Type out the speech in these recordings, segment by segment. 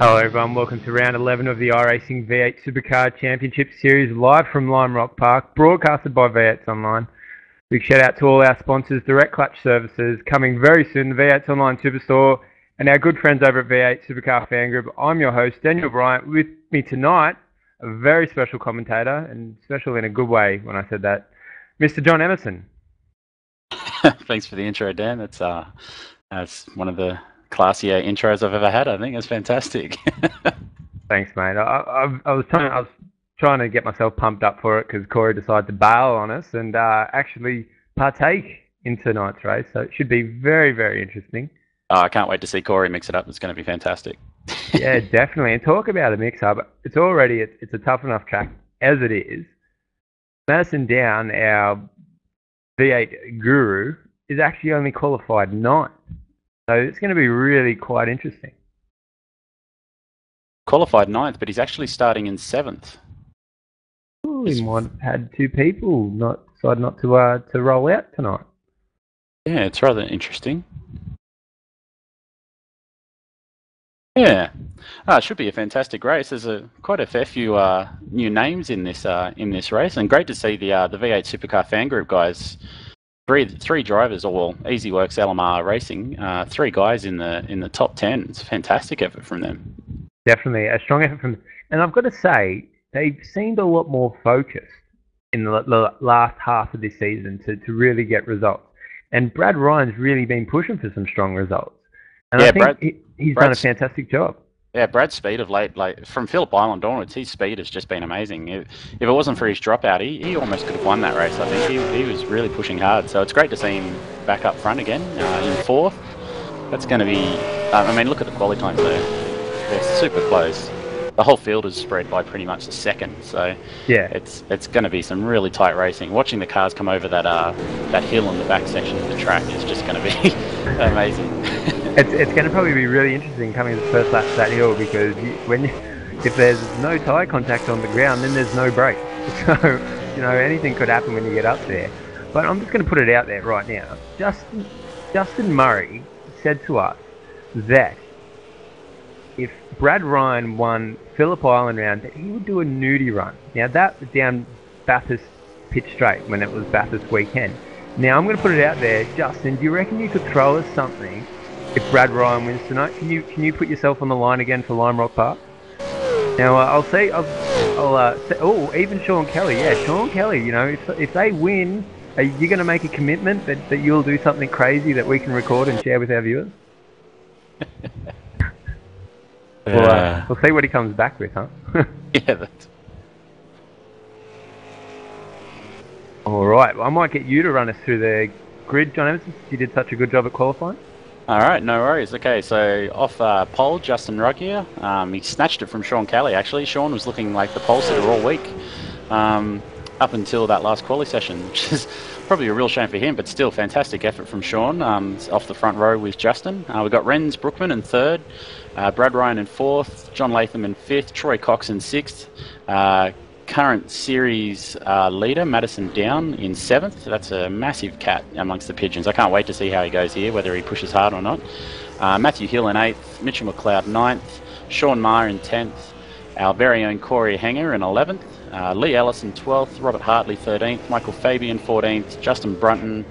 Hello everyone, welcome to round 11 of the Iracing V8 Supercar Championship Series live from Lime Rock Park, broadcasted by v8sonline. Big shout out to all our sponsors, Direct Clutch Services, coming very soon, the v8sonline Superstore, and our good friends over at V8 Supercar Fan Group. I'm your host, Daniel Bryant. With me tonight, a very special commentator, and special in a good way when I said that, Mr. John Emerson. Thanks for the intro, Dan. That's one of the classier intros I've ever had. I think it's fantastic. Thanks, mate. I was trying to get myself pumped up for it because Corey decided to bail on us and actually partake in tonight's race. So it should be very, very interesting. Oh, I can't wait to see Corey mix it up. It's going to be fantastic. Yeah, definitely. And talk about a mix-up. It's a tough enough track as it is. Madison Down, our V8 guru, is actually only qualified 9th. So it's going to be really quite interesting. Qualified 9th, but he's actually starting in 7th. Ooh, he might have had two people decide not to roll out tonight. Yeah, it's rather interesting. Yeah, it should be a fantastic race. There's quite a fair few new names in this race, and great to see the V8 Supercar Fan Group guys. Three drivers, or well, Easy Works LMR Racing, 3 guys in the top 10. It's a fantastic effort from them. Definitely a strong effort from them. And I've got to say, they've seemed a lot more focused in the last half of this season to really get results. And Brad Ryan's really been pushing for some strong results. And yeah, I think he's done a fantastic job. Yeah, Brad's speed of late, like from Phillip Island onwards, his speed has just been amazing. If it wasn't for his dropout, he almost could have won that race. I think he was really pushing hard. So it's great to see him back up front again in 4th. That's going to be. I mean, look at the quality times there; they're super close. The whole field is spread by pretty much a second. So yeah, it's going to be some really tight racing. Watching the cars come over that hill in the back section of the track is just going to be amazing. It's going to probably be really interesting coming to the first lap of that hill because if there's no tyre contact on the ground, then there's no brake. So, anything could happen when you get up there. But I'm just going to put it out there right now. Justin Murray said to us that if Brad Ryan won Phillip Island round, that he would do a nudie run. Now, that was down Bathurst Pitch Straight when it was Bathurst weekend. Now, I'm going to put it out there. Justin, do you reckon you could throw us something if Brad Ryan wins tonight? Can you put yourself on the line again for Lime Rock Park? Now I'll say, even Sean Kelly. Yeah, Sean Kelly. If they win, are you going to make a commitment that you'll do something crazy that we can record and share with our viewers? We'll see what he comes back with, huh? Yeah. That's... All right. Well, I might get you to run us through the grid, John Emerson, since you did such a good job at qualifying. All right, no worries. Okay, so off pole, Justin Ruggier. He snatched it from Sean Kelly, actually. Sean was looking like the pole sitter all week, up until that last quali session, which is probably a real shame for him, but still fantastic effort from Sean off the front row with Justin. We've got Renz Brookman in 3rd, Brad Ryan in 4th, John Latham in 5th, Troy Cox in 6th, current series leader, Madison Down, in 7th. That's a massive cat amongst the pigeons. I can't wait to see how he goes here, whether he pushes hard or not. Matthew Hill in 8th, Mitchell McLeod 9th, Sean Maher in 10th, our very own Corey Hanger in 11th, Lee Ellis in 12th, Robert Hartley 13th, Michael Fabian 14th, Jason Brunton,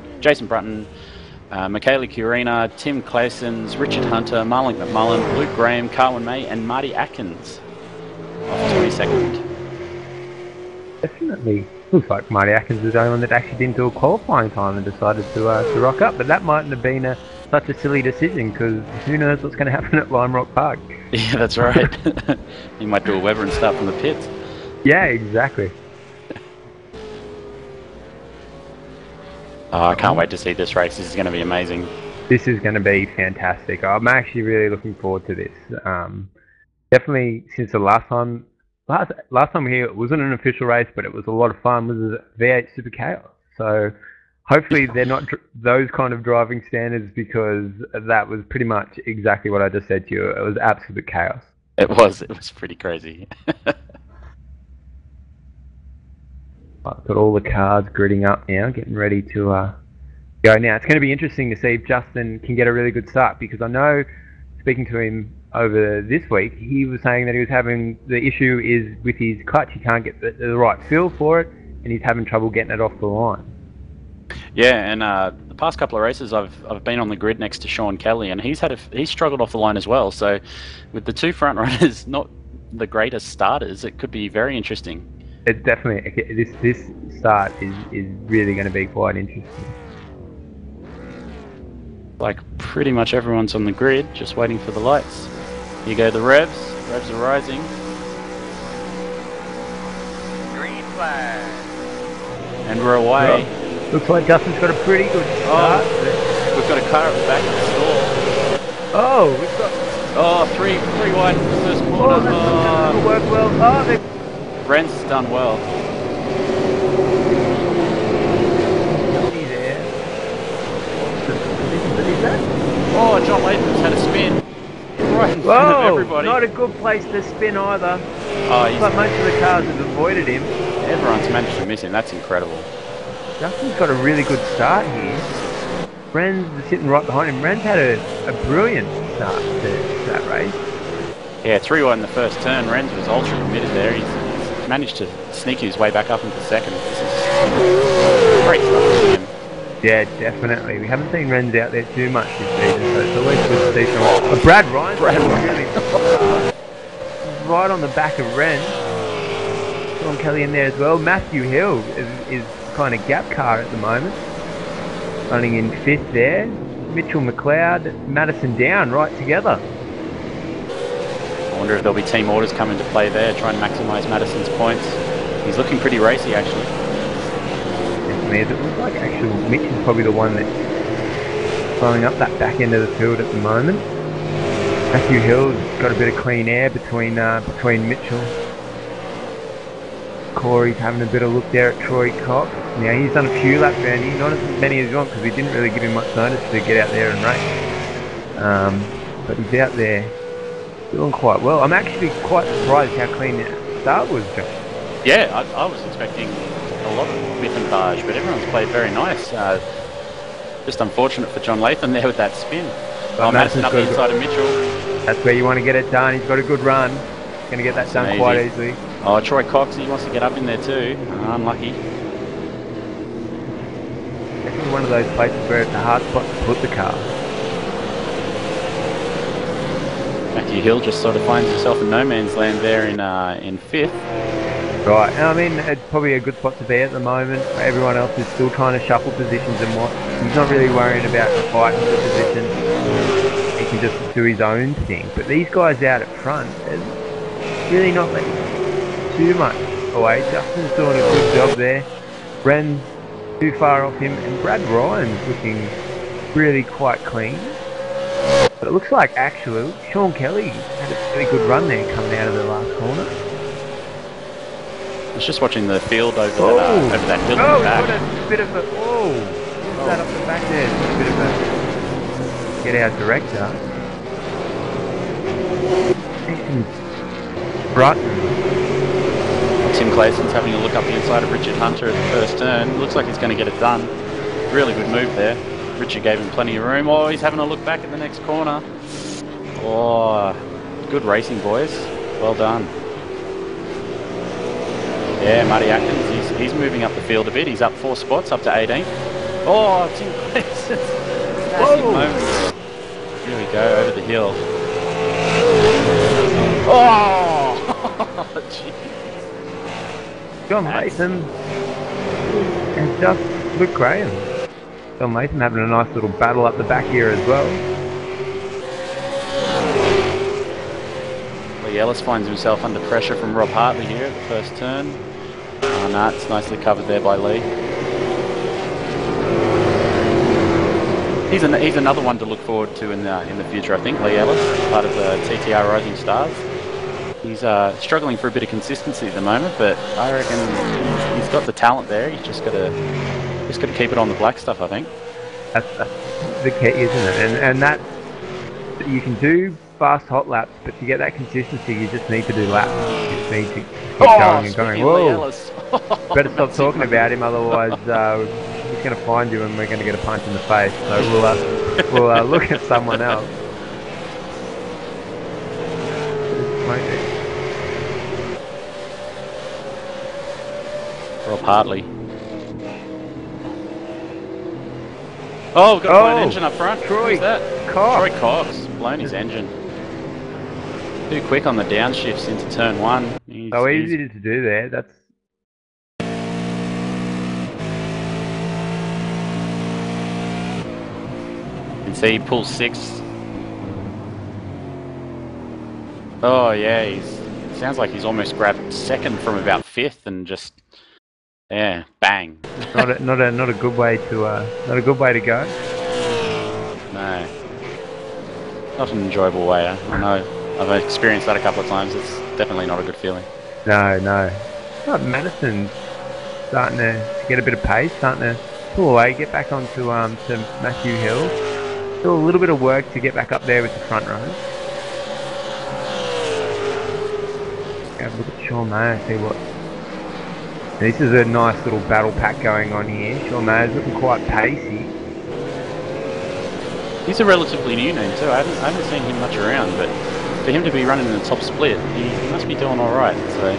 Michaela Curina, Tim Claessens, Richard Hunter, Marlon McMullen, Luke Graham, Carwin May and Marty Atkins off 22nd. Definitely. Looks like Marty Atkins was the only one that actually didn't do a qualifying time and decided to rock up. But that mightn't have been such a silly decision because who knows what's going to happen at Lime Rock Park. Yeah, that's right. He might do a Weber and start from the pits. Yeah, exactly. Oh, I can't wait to see this race. This is going to be amazing. This is going to be fantastic. I'm actually really looking forward to this. Definitely since the last time here, it wasn't an official race, but it was a lot of fun. It was a V8 Super Chaos. So hopefully they're not those kind of driving standards because that was pretty much exactly what I just said to you. It was absolute chaos. It was pretty crazy. I've got all the cars gridding up now, getting ready to go now. It's going to be interesting to see if Justin can get a really good start because I know, speaking to him over this week, he was saying that he was having the issue is with his clutch. He can't get the right feel for it, and he's having trouble getting it off the line. Yeah, and the past couple of races, I've been on the grid next to Sean Kelly, and he's struggled off the line as well. So, with the two front runners not the greatest starters, it could be very interesting. It's definitely this start is really going to be quite interesting. Like pretty much everyone's on the grid, just waiting for the lights. Here go the revs. Revs are rising. Green flag. And we're away. Oh, looks like Justin's got a pretty good start. Oh, we've got a car at the back of the store. Oh, we've got... Oh, three wide in the first corner. That'll work well. Oh, Ren's done well. Oh, John Layton's had a spin right in front of everybody. Not a good place to spin either. Oh, he's like most of the cars have avoided him. Everyone's managed to miss him. That's incredible. Justin's got a really good start here. Ren's sitting right behind him. Ren's had a brilliant start to that race. Yeah, 3-1 in the first turn. Ren's was ultra committed there. He's managed to sneak his way back up into second. This is great stuff for him. Yeah, definitely. We haven't seen Ren's out there too much this season, so it's always good to see some... Brad Ryan's really right on the back of Ren. Sean Kelly in there as well. Matthew Hill is kind of gap car at the moment. Running in 5th there. Mitchell McLeod, Madison Down right together. I wonder if there'll be team orders come into play there, try and maximise Madison's points. He's looking pretty racy actually. It looks like actually Mitch is probably the one that's throwing up that back end of the field at the moment. Matthew Hill's got a bit of clean air between Mitchell. Corey's having a bit of look there at Troy Cox. Now he's done a few laps around here, not as many as you want because we didn't really give him much notice to get out there and race. But he's out there doing quite well. I'm actually quite surprised how clean that start was, Josh. Yeah, I was expecting a lot of whiff and barge, but everyone's played very nice. Just unfortunate for John Latham there with that spin. Oh, Madison up the inside of Mitchell. That's where you want to get it done. He's got a good run. He's going to get that done quite easily. Oh, Troy Cox, he wants to get up in there too. Unlucky. Definitely one of those places where it's a hard spot to put the car. Matthew Hill just sort of finds himself in no man's land there in 5th. Right, and I mean, it's probably a good spot to be at the moment. Everyone else is still trying to shuffle positions and what. He's not really worrying about fighting for position. He can just do his own thing. But these guys out at front, they're really not letting too much away. Justin's doing a good job there. Ren's too far off him, and Brad Ryan's looking really quite clean. But it looks like actually Sean Kelly had a really good run there coming out of the last corner. I was just watching the field over that hill in the back. Got a bit of a... Who's that up the back there? A bit of a... Get our director. Broughton. Tim Clayson's having a look up the inside of Richard Hunter at the first turn. Looks like he's going to get it done. Really good move there. Richard gave him plenty of room. Oh, he's having a look back at the next corner. Oh, good racing, boys. Well done. Yeah, Marty Atkins, he's moving up the field a bit. He's up 4 spots, up to 18th. Oh, Tim Clayson. Massive moment. Here we go, over the hill. Oh! Jeez. John Latham and just Luke Graham. John Latham having a nice little battle up the back here as well. Lee Ellis finds himself under pressure from Rob Hartley here at the first turn. Oh, no, it's nicely covered there by Lee. He's another one to look forward to in the future, I think. Lee Ellis, part of the TTR Rising Stars. He's struggling for a bit of consistency at the moment, but I reckon he's got the talent there. He's just got to keep it on the black stuff, I think. That's the key, isn't it? And that you can do fast hot laps, but to get that consistency, you just need to do laps. You just need to keep going and going. Whoa! Better stop talking about him, otherwise he's going to find you and we're going to get a punch in the face. So we'll look at someone else. won't it? Rob Hartley. Oh, we've got a blown engine up front. Troy Who's that? Cox. Troy Cox. Blown his engine. Too quick on the downshifts into turn 1. So easy to do there. That's You can see he pulls 6. Oh yeah, sounds like he's almost grabbed 2nd from about 5th and just bang. not a good way to go. No, not an enjoyable way. I know I've experienced that a couple of times. It's definitely not a good feeling. No. Oh, Madison's starting to get a bit of pace, starting to pull away, get back onto to Matthew Hill. Do a little bit of work to get back up there with the front row. Have a look at Sean Mayer, see what. This is a nice little battle pack going on here. Sean Mayer's looking quite pacey. He's a relatively new name too. I haven't seen him much around, but for him to be running in the top split, he must be doing all right. So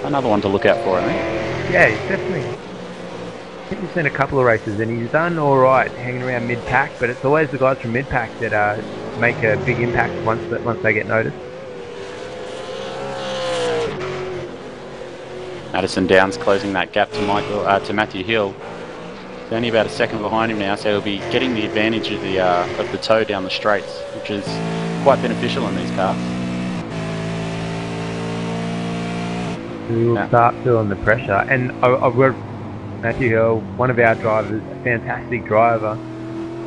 another one to look out for, I think. Yeah, he's definitely. I think he's seen a couple of races and he's done all right hanging around mid-pack, but it's always the guys from mid-pack that make a big impact once they get noticed. Madison Downs closing that gap to Matthew Hill. He's only about a second behind him now, so he'll be getting the advantage of the toe down the straights, which is quite beneficial in these cars. We'll start feeling the pressure, and I've got Matthew Hill, one of our drivers, a fantastic driver.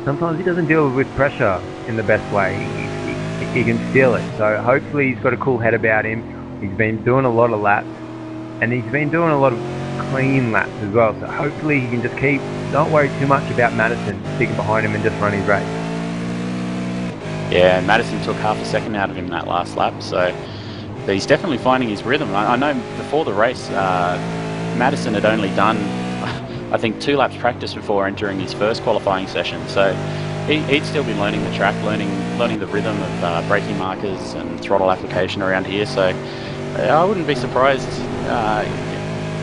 Sometimes he doesn't deal with pressure in the best way. He can feel it, so hopefully he's got a cool head about him. He's been doing a lot of laps, and he's been doing a lot of clean laps as well, so hopefully he can just don't worry too much about Madison sticking behind him and just run his race. Yeah, Madison took half a second out of him that last lap, so he's definitely finding his rhythm. I know before the race, Madison had only done, I think, 2 laps practice before entering his first qualifying session, so he'd still be learning the track, learning the rhythm of braking markers and throttle application around here, so I wouldn't be surprised.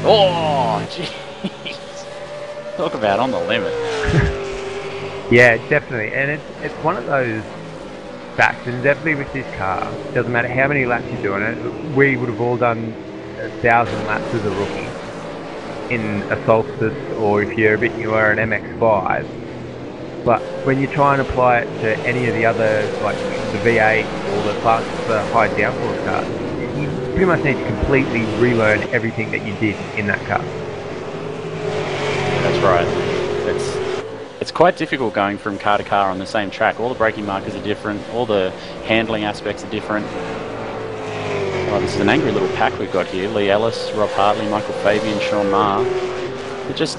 Oh, jeez. Talk about on the limit. Yeah, definitely, and it's one of those facts, and definitely with this car, it doesn't matter how many laps you're doing it. We would have all done 1,000 laps as a rookie in a Solstice, or if you're a bit newer, an MX-5. But when you try and apply it to any of the other, like the V8 or the high downforce cars, you pretty much need to completely relearn everything that you did in that car. That's right. It's quite difficult going from car to car on the same track. All the braking markers are different, all the handling aspects are different. Oh, this is an angry little pack we've got here. Lee Ellis, Rob Hartley, Michael Fabian, Sean Maher. They're just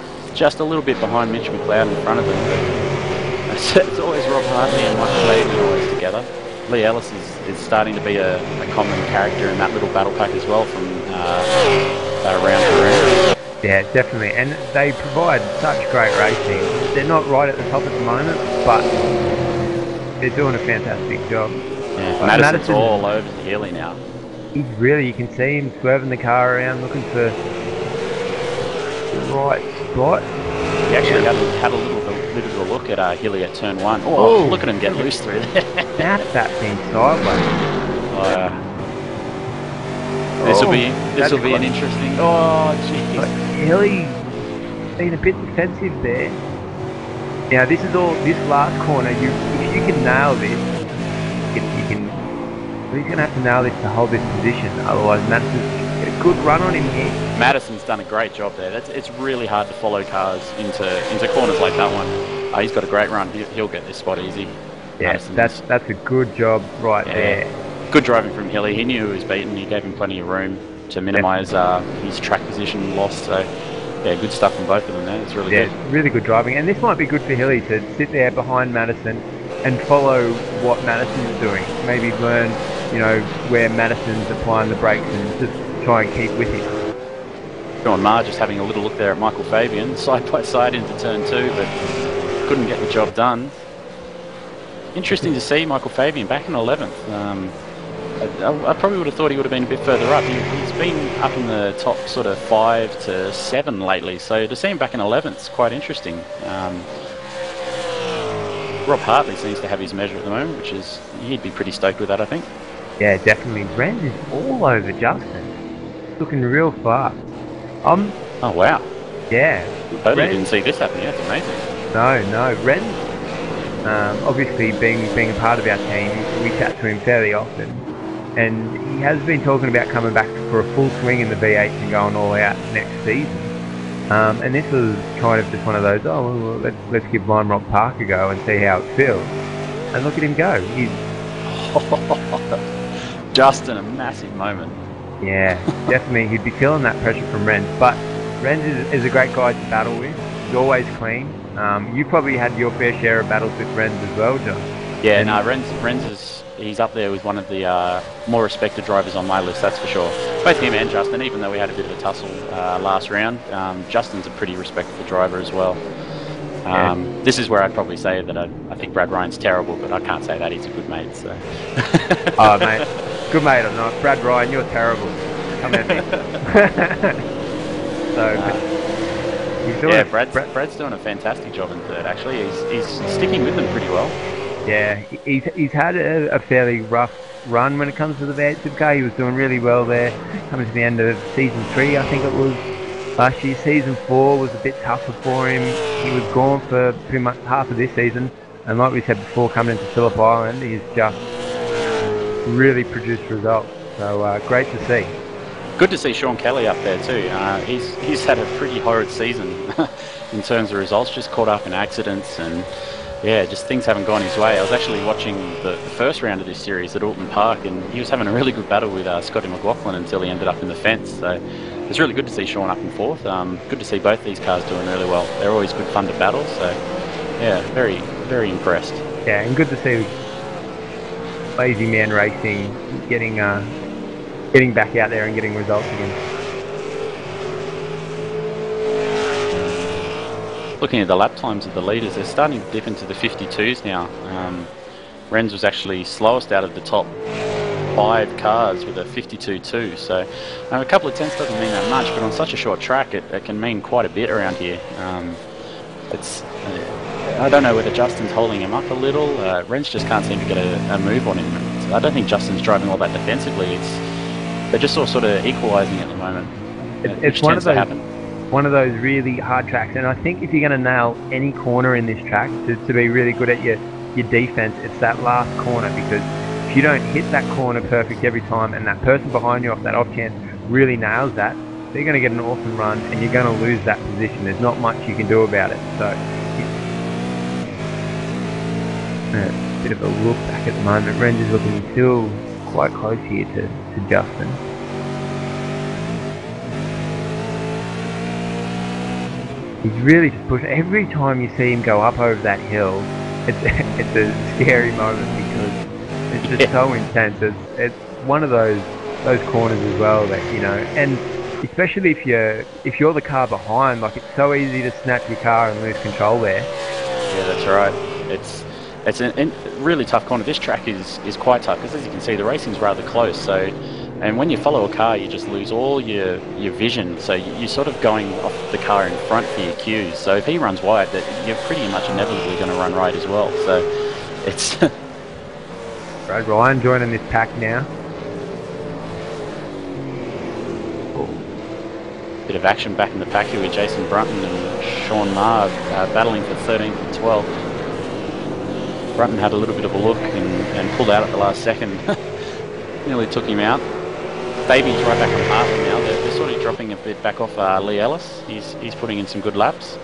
a little bit behind Mitch McLeod in front of them. But it's always Rob Hartley and Michael Fabian always together. Lee Ellis is starting to be a common character in that little battle pack as well from round to round. Yeah, definitely, and they provide such great racing. They're not right at the top at the moment, but they're doing a fantastic job. Yeah, Madison's all over the Healy now. He's really, you can see him swerving the car around, looking for the right spot. He actually had a little bit of a look at Healy at turn 1. Oh, look at him get loose through there. That's that thing sideways. This will be an interesting. Oh, jeez. Healy's been a bit defensive there. Now this last corner. If you can nail this, you can. He's going to have to nail this to hold this position. Otherwise, Madison's get a good run on him here. Madison's done a great job there. It's really hard to follow cars into corners like that one. He's got a great run. He'll get this spot easy. Yeah, that's a good job right there. Good driving from Hilly. He knew he was beaten. He gave him plenty of room to minimise his track position loss. So, yeah, good stuff from both of them there. It's really good. Yeah, really good driving. And this might be good for Hilly to sit there behind Madison and follow what Madison's doing. Maybe learn, where Madison's applying the brakes and just try and keep with him. Sean Maher just having a little look there at Michael Fabian, side by side into turn 2, but couldn't get the job done. Interesting to see Michael Fabian back in 11th. I probably would have thought he would have been a bit further up. He's been up in the top sort of 5 to 7 lately, so to see him back in 11th is quite interesting. Rob Hartley seems to have his measure at the moment, which is, he'd be pretty stoked with that, I think. Yeah, definitely. Renz is all over Justin. Looking real fast. Oh, wow. Yeah. Totally didn't see this happening. That's amazing. No. Renz, obviously being a part of our team, we chat to him fairly often. And he has been talking about coming back for a full swing in the V8 and going all out next season. And this was kind of just one of those, let's give Lime Rock Park a go and see how it feels. And look at him go. He's Justin, a massive moment. Yeah, definitely. He'd be feeling that pressure from Renz. But Renz is a great guy to battle with. He's always clean. You probably had your fair share of battles with Renz as well, John. Yeah, no, Renz is, he's up there with one of the more respected drivers on my list, that's for sure. Both him and Justin, even though we had a bit of a tussle last round, Justin's a pretty respectful driver as well. This is where I'd probably say that I think Brad Ryan's terrible, but I can't say that, he's a good mate, so... Oh, mate. Good mate or not, Brad Ryan, you're terrible. Come at me. Brad's doing a fantastic job in third, actually. He's sticking with them pretty well. Yeah, he's had a fairly rough run when it comes to the V8 Supercar. He was doing really well there, coming to the end of season 3, I think it was. Last year, season 4 was a bit tougher for him. He was gone for pretty much half of this season, and like we said before, coming into Phillip Island, he's just really produced results. So great to see. Good to see Sean Kelly up there too. He's had a pretty horrid season in terms of results, just caught up in accidents and yeah, just things haven't gone his way. I was actually watching the first round of this series at Alton Park, and he was having a really good battle with Scotty McLaughlin until he ended up in the fence. So it's really good to see Sean up in 4th. Good to see both these cars doing really well. They're always good fun to battle. So yeah, very, very impressed. Yeah, and good to see Lazy Man Racing getting back out there and getting results again. Looking at the lap times of the leaders, they're starting to dip into the 52s now. Renz was actually slowest out of the top 5 cars with a 52.2, so a couple of tenths doesn't mean that much, but on such a short track it can mean quite a bit around here. I don't know whether Justin's holding him up a little. Renz just can't seem to get a move on him. I don't think Justin's driving all that defensively. They're just all sort of equalising at the moment. It's one of those really hard tracks, and I think if you're going to nail any corner in this track to be really good at your defense, it's that last corner, because if you don't hit that corner perfect every time and that person behind you off that off chance really nails that, they're going to get an awesome run and you're going to lose that position. There's not much you can do about it. So a bit of a look back at the moment. Renz is looking still quite close here to Justin. He's really just pushing. Every time you see him go up over that hill, it's a scary moment because it's just so intense. It's one of those corners as well that, you know, and especially if you're the car behind, like, it's so easy to snap your car and lose control there. Yeah, that's right. It's a really tough corner. This track is quite tough because, as you can see, the racing's rather close. So, and when you follow a car, you just lose all your vision. So you're sort of going off the car in front for your cues. So if he runs wide, that you're pretty much inevitably going to run right as well. So it's Brad Ryan joining this pack now. Bit of action back in the pack here with Jason Brunton and Sean Marr battling for 13th and 12th. Brunton had a little bit of a look and pulled out at the last second. Nearly took him out. Davy's right back on Hartley now. They're sort of dropping a bit back off Lee Ellis. He's putting in some good laps.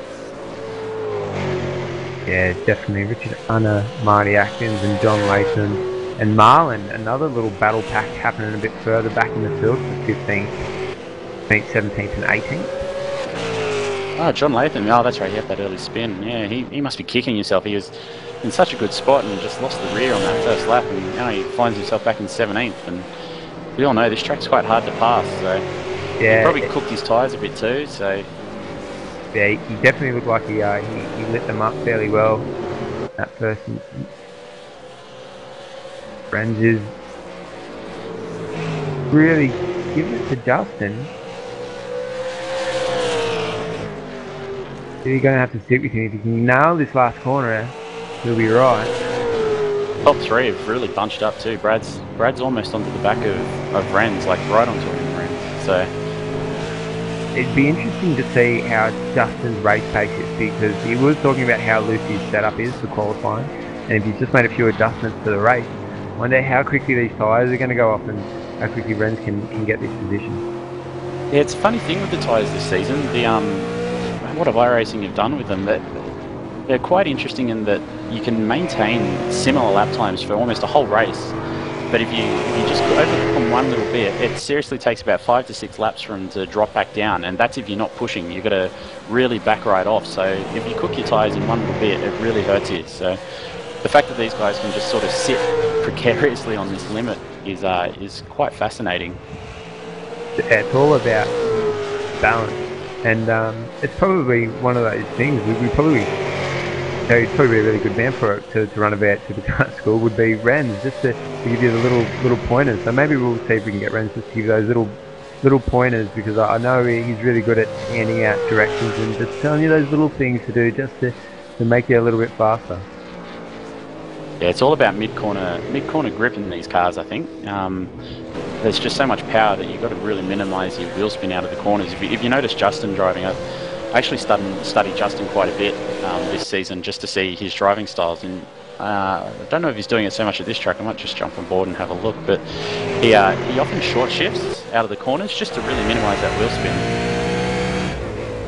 Yeah, definitely. Richard Unna, Marty Atkins and John Latham and Marlin. Another little battle pack happening a bit further back in the field for 15th, 17th and 18th. Oh, John Latham. Oh, that's right. He had that early spin. Yeah, he must be kicking himself. He was in such a good spot and just lost the rear on that first lap, and now he finds himself back in 17th. And we all know this track's quite hard to pass, so yeah, he probably cooked his tyres a bit too. So yeah, he definitely looked like he lit them up fairly well that first instance. Renz is really giving it to Justin. You're going to have to stick with him. If you can nail this last corner, he'll be right. Top three have really bunched up too. Brad's almost onto the back of Renz, like right onto him, Renz. So it'd be interesting to see how Justin's race pace is, because he was talking about how loose his setup is for qualifying, and if he's just made a few adjustments to the race, I wonder how quickly these tyres are going to go off and how quickly Renz can get this position. Yeah, it's a funny thing with the tyres this season. What Iracing have done with them, they're quite interesting in that you can maintain similar lap times for almost a whole race. But if you just overcook them one little bit, it seriously takes about 5 to 6 laps for them to drop back down, and that's if you're not pushing. You've got to really back right off. So if you cook your tyres in one little bit, it really hurts you. So the fact that these guys can just sort of sit precariously on this limit is quite fascinating. It's all about balance, and it's probably one of those things he'd probably be a really good man for it to run about Supercar school would be Renz, just to give you the little pointers. So maybe we'll see if we can get Renz just to give those little pointers, because I know he's really good at handing out directions and just telling you those little things to do just to make you a little bit faster. Yeah, it's all about mid-corner grip in these cars, I think. There's just so much power that you've got to really minimise your wheel spin out of the corners. If you notice Justin driving, I actually studied Justin quite a bit this season just to see his driving styles. And I don't know if he's doing it so much at this track. I might just jump on board and have a look. But he often short shifts out of the corners just to really minimise that wheel spin.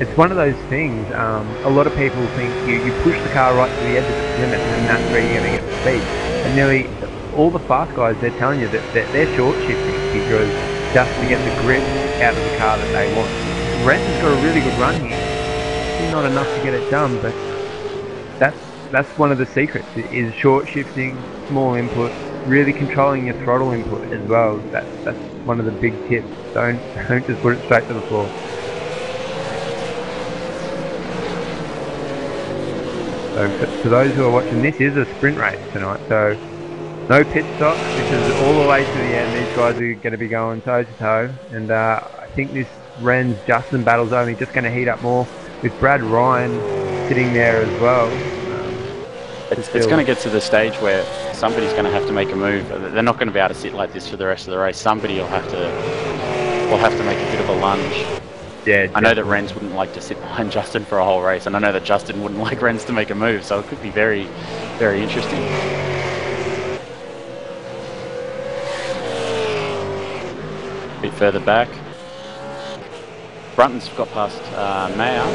It's one of those things, a lot of people think you push the car right to the edge of the limit and that's where you're going to get the speed. And nearly all the fast guys, they're telling you that they're short shifting because just to get the grip out of the car that they want. Renz has got a really good run here. Still not enough to get it done, but that's one of the secrets, is short shifting, small input, really controlling your throttle input as well. That's one of the big tips. Don't just put it straight to the floor. So for those who are watching, this is a sprint race tonight, so no pit stops. This is all the way to the end. These guys are going to be going toe to toe, and I think this Renz Justin battle's only just going to heat up more with Brad Ryan sitting there as well. It's going to get to the stage where somebody's going to have to make a move. They're not going to be able to sit like this for the rest of the race. Somebody will have to make a bit of a lunge. Yeah, I know that Renz wouldn't like to sit behind Justin for a whole race, and I know that Justin wouldn't like Renz to make a move, so it could be very, very interesting. A bit further back. Brunton's got past Mayer.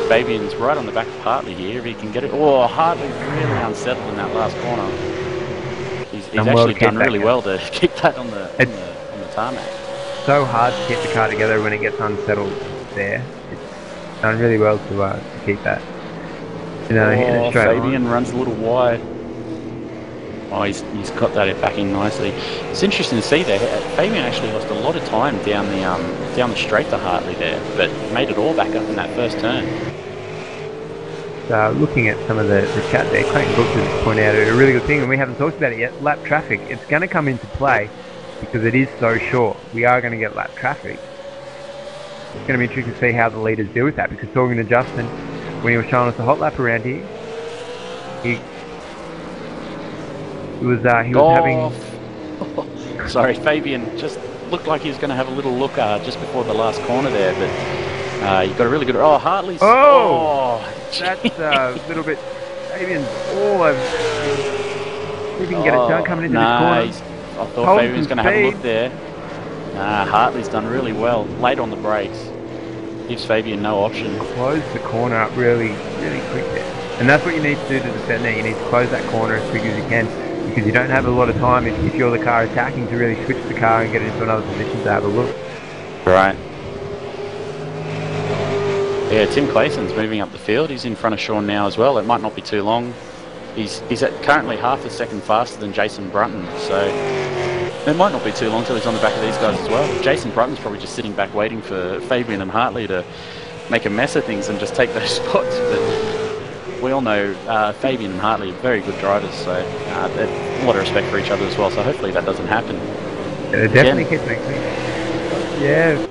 Fabian's right on the back of Hartley here, if he can get it. Oh, Hartley's really unsettled in that last corner. He's actually done really well to keep that on the tarmac. So hard to get the car together when it gets unsettled there. It's done really well to keep that. Hitting it straight Fabian on. runs a little wide. Oh, he's got that backing nicely. It's interesting to see there. Fabian actually lost a lot of time down the straight to Hartley there, but made it all back up in that first turn. Looking at some of the chat there, Clayton Brooks has pointed out a really good thing, and we haven't talked about it yet. Lap traffic. It's going to come into play because it is so short. We are going to get lap traffic. It's going to be interesting to see how the leaders deal with that, because talking to Justin when he was showing us the hot lap around here, he was having... Sorry, Fabian just looked like he was going to have a little look just before the last corner there, but he got a really good... Oh, Hartley's... Oh! That's a little bit... Fabian's all over... See if he can get it done coming into this corner. I thought Fabian was going to have a look there. Hartley's done really well. Late on the brakes. Gives Fabian no option. Close the corner up really, really quick there. And that's what you need to do to defend there. You need to close that corner as quick as you can, because you don't have a lot of time if you're the car attacking to really switch the car and get it into another position to have a look. Right. Yeah, Tim Clayson's moving up the field. He's in front of Sean now as well. It might not be too long. He's currently half a second faster than Jason Brunton, so it might not be too long till he's on the back of these guys as well. Jason Brunton's probably just sitting back waiting for Fabian and Hartley to make a mess of things and just take those spots. But we all know Fabian and Hartley are very good drivers, so they have a lot of respect for each other as well, so hopefully that doesn't happen. They're definitely keeping it clean. Yeah.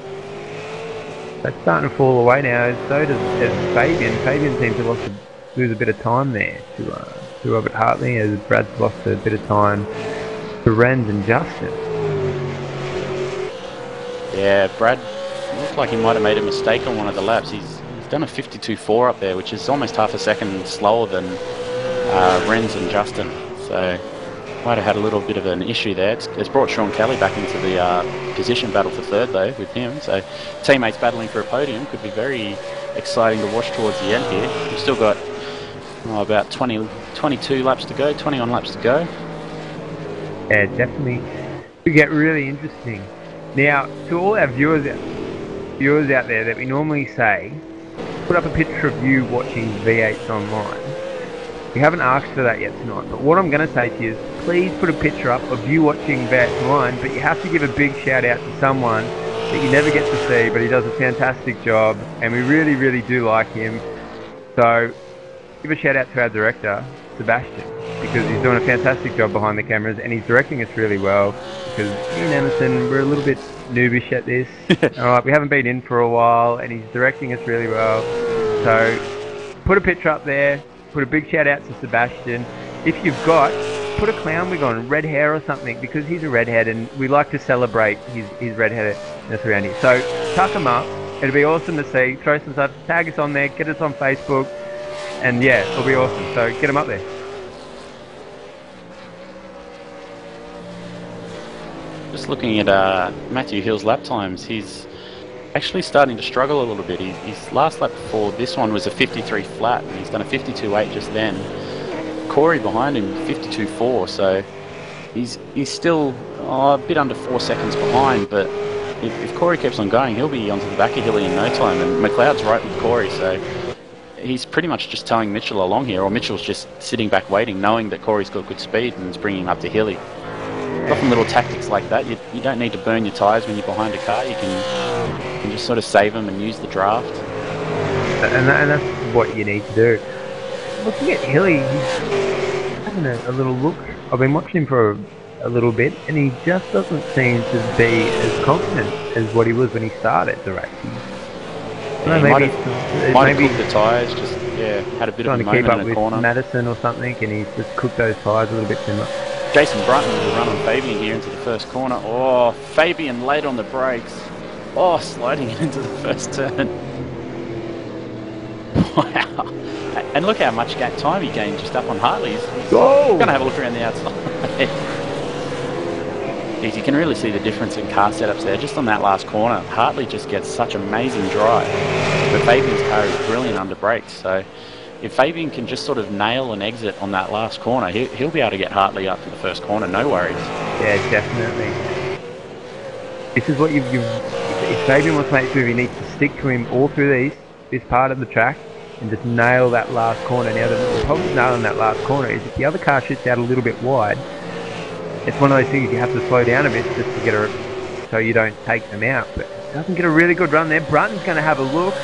That's starting to fall away now. So does Fabian. Fabian seems to lose a bit of time there to Robert Hartley, as Brad's lost a bit of time to Renz and Justin. Yeah, Brad looked like he might have made a mistake on one of the laps. He's done a 52.4 up there, which is almost half a second slower than Renz and Justin. So might have had a little bit of an issue there. It's brought Sean Kelly back into the position battle for third though with him. So teammates battling for a podium could be very exciting to watch towards the end here. We've still got about 22 laps to go, 21 laps to go. Yeah, definitely. It get really interesting. Now, to all our viewers out there that we normally say, put up a picture of you watching V8sonline. We haven't asked for that yet tonight, but what I'm going to say to you is please put a picture up of you watching V8sonline, but you have to give a big shout out to someone that you never get to see, but he does a fantastic job, and we really, really do like him. So, give a shout out to our director, Sebastian, because he's doing a fantastic job behind the cameras, and he's directing us really well, because me and Emerson, we're a little bit noobish at this. Alright, we haven't been in for a while, and he's directing us really well. So, put a picture up there, put a big shout out to Sebastian. If you've got, put a clown wig on, red hair or something, because he's a redhead, and we like to celebrate his redheadedness around here. So, tuck him up, it'll be awesome to see, throw some stuff, tag us on there, get us on Facebook, and yeah, it'll be awesome, so get him up there. Just looking at Matthew Hill's lap times, he's actually starting to struggle a little bit. His last lap before this one was a 53 flat, and he's done a 52.8 just then. Corey behind him, 52.4, so he's still a bit under 4 seconds behind, but if Corey keeps on going, he'll be onto the back of Hilly in no time, and McLeod's right with Corey, so he's pretty much just towing Mitchell along here, or Mitchell's just sitting back waiting, knowing that Corey's got good speed and is bringing him up to Hilly. Often little tactics like that, you don't need to burn your tyres when you're behind a car, you can just sort of save them and use the draft. And that's what you need to do. Looking at Hilly, he's having a little look. I've been watching him for a little bit, and he just doesn't seem to be as confident as what he was when he started the race. Yeah, maybe cooked the tyres, just had a bit of a moment in the corner. Madison or something, and he's just cooked those tyres a little bit too much. Jason Brunton will run on Fabian here into the first corner. Oh, Fabian late on the brakes. Oh, sliding into the first turn. Wow. And look how much time he gained just up on Hartley's. He's going to have a look around the outside. You can really see the difference in car setups there. Just on that last corner, Hartley just gets such amazing drive. But Fabian's car is brilliant under brakes. So if Fabian can just sort of nail an exit on that last corner, he'll be able to get Hartley up to the first corner, no worries. Yeah, definitely. This is what if Fabian wants to make sure, he needs to stick to him all through this part of the track and just nail that last corner. Now, the problem with nailing that last corner is if the other car shoots out a little bit wide, it's one of those things you have to slow down a bit just to get so you don't take them out. But doesn't get a really good run there. Brunton's going to have a look.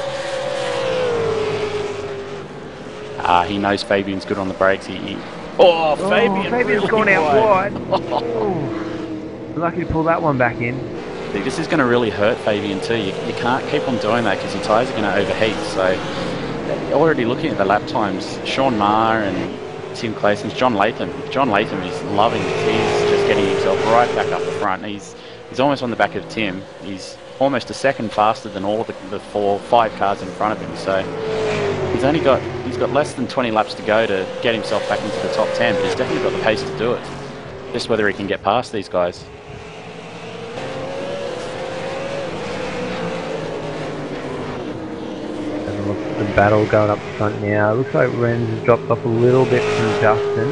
He knows Fabian's good on the brakes. Fabian's really gone out wide. Lucky to pull that one back in. This is going to really hurt Fabian too. You can't keep on doing that because your tyres are going to overheat. So already looking at the lap times, Sean Maher and Tim Clayson's, John Latham is loving it. He's just getting himself right back up the front. He's almost on the back of Tim. He's almost a second faster than all of the 5 cars in front of him. So he's got less than 20 laps to go to get himself back into the top 10, but he's definitely got the pace to do it. Just whether he can get past these guys. The battle going up front now. Looks like Renz has dropped off a little bit from Justin.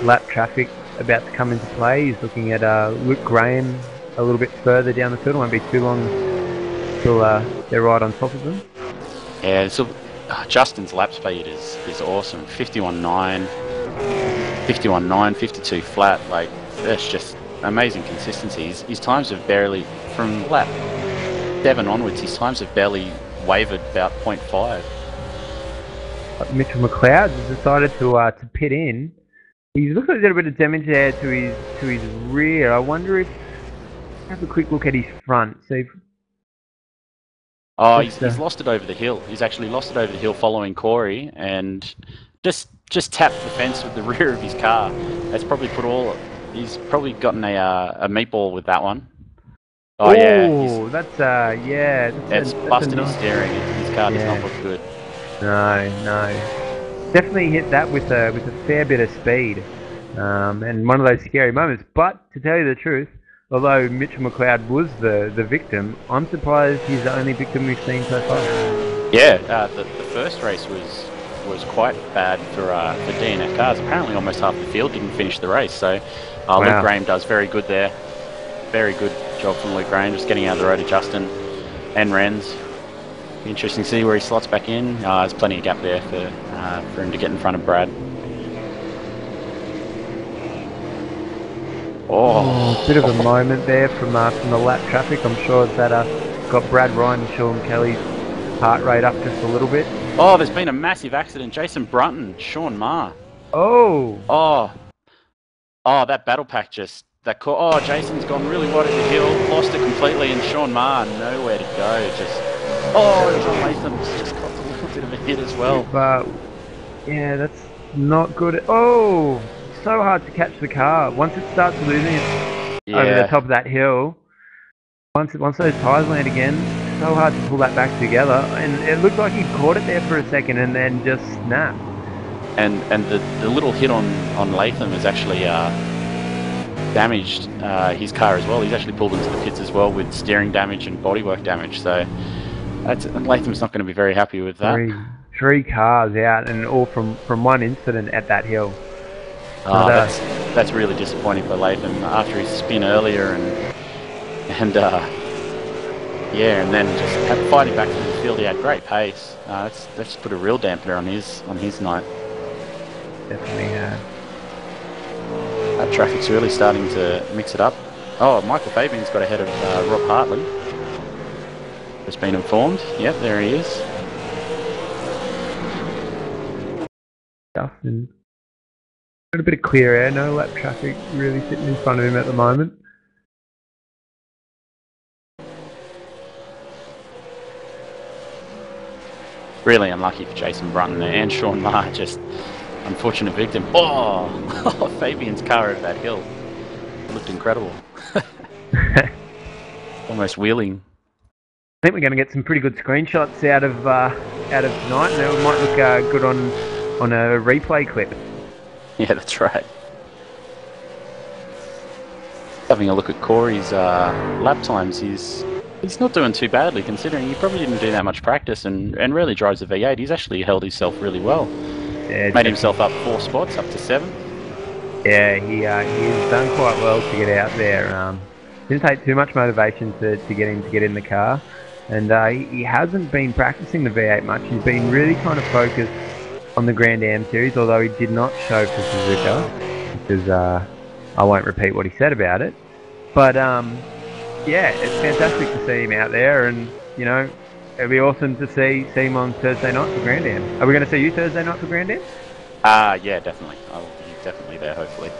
Lap traffic about to come into play. He's looking at Luke Graham a little bit further down the field. It won't be too long till they're right on top of them. Yeah, so Justin's lap speed is awesome. 51.9, 51.9, 52 flat. Like, that's just amazing consistency. His times have barely, from lap 7 onwards, his times have barely wavered about 0.5. Mitchell McLeod has decided to pit in He's looks like there's a bit of damage there to his rear. I wonder if have a quick look at his front. See if Oh, he's lost it over the hill. He's actually lost it over the hill following Corey, and just tapped the fence with the rear of his car. That's probably put all. He's probably gotten a meatball with that one. Oh yeah, that's yeah. It's busted his steering. His car does not look good. No. Definitely hit that with a fair bit of speed, and one of those scary moments. But to tell you the truth, although Mitchell McLeod was the victim, I'm surprised he's the only victim we've seen so far. Yeah, the first race was quite bad for DNF cars. Apparently, almost half the field didn't finish the race. So Luke Graham does very good there. Very good job from Luke Graham, just getting out of the road to Justin and Renz. Be interesting to see where he slots back in. There's plenty of gap there for him to get in front of Brad. Oh, bit of a moment there from the lap traffic. I'm sure that got Brad Ryan and Sean Kelly's heart rate up just a little bit. Oh, there's been a massive accident. Jason Brunton, Sean Marr. Oh, that battle pack just... Jason's gone really wide at the hill, lost it completely, and Sean Marr nowhere to go. John Latham's just got a little bit of a hit as well. But yeah, that's not good. Oh, so hard to catch the car once it starts losing it over the top of that hill. Once those tyres land again, so hard to pull that back together. And it looked like he caught it there for a second and then just snapped. And the little hit on Latham is actually damaged his car as well. He's actually pulled into the pits as well with steering damage and bodywork damage. So Latham's not going to be very happy with that. Three cars out, and all from one incident at that hill. That's really disappointing for Latham after his spin earlier and then just fighting back through the field. He had great pace. That's just put a real dampener on his night. Definitely had. That traffic's really starting to mix it up. Oh, Michael Fabian's got ahead of Rob Hartley. Just been informed. Yep, there he is. And got a bit of clear air, no lap traffic really sitting in front of him at the moment. Really unlucky for Jason Brunton and Sean Marr, just unfortunate victim. Oh, Fabian's car over that hill. It looked incredible. Almost wheeling. I think we're going to get some pretty good screenshots out of tonight, and it might look good on a replay clip. Yeah, that's right. Having a look at Corey's lap times, he's not doing too badly considering he probably didn't do that much practice and really drives a V8. He's actually held himself really well. Yeah, made himself up 4 spots, up to 7. Yeah, he's done quite well to get out there. Didn't take too much motivation to get him to get in the car, and he hasn't been practicing the V8 much. He's been really kind of focused on the Grand Am series, although he did not show for Suzuka, because I won't repeat what he said about it. But yeah, it's fantastic to see him out there, and you know, it'll be awesome to see him on Thursday night for Grand Am. Are we going to see you Thursday night for Grand Am? Yeah, definitely. I'll be definitely there, hopefully.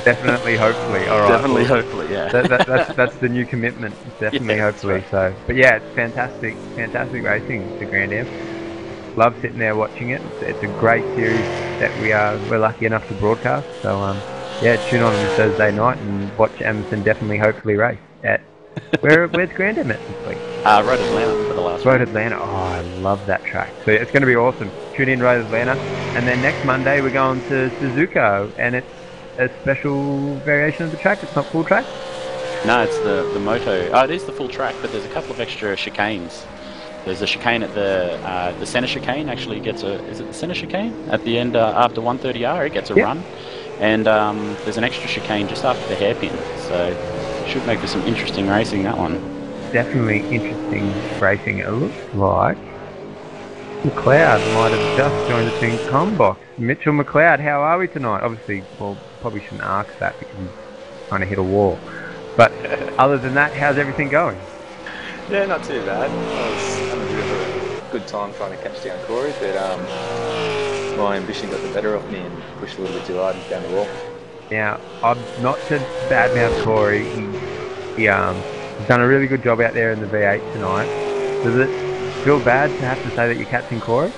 Definitely, hopefully. All right. Definitely, hopefully. Yeah. That's the new commitment. Definitely, yeah, hopefully. Right. So, but yeah, it's fantastic racing, the Grand Am. Love sitting there watching it. It's a great series that we're lucky enough to broadcast. So yeah, tune on Thursday night and watch Emerson definitely hopefully race at where's Grand Am at this week? Road Atlanta for the last Road Atlanta. Oh, I love that track. So it's going to be awesome. Tune in Road Atlanta, and then next Monday we're going to Suzuka, and it's a special variation of the track. It's not full track. No, it's the moto. Oh, it is the full track, but there's a couple of extra chicanes. There's a chicane at the centre chicane. Actually, gets is it the centre chicane at the end after 130R? It gets a run, and there's an extra chicane just after the hairpin. So should make for some interesting racing, that one. Definitely interesting racing. It looks like McLeod might have just joined the team combox. Mitchell McLeod, how are we tonight? Obviously, well, probably shouldn't ask that because he's trying to hit a wall. But other than that, how's everything going? Yeah, not too bad. I was having a bit of a good time trying to catch down Corey, but my ambition got the better of me and pushed a little bit too hard down the wall. Now, I'm not to badmouth Corey. He's done a really good job out there in the V8 tonight. Does it feel bad to have to say that you're catching Corey?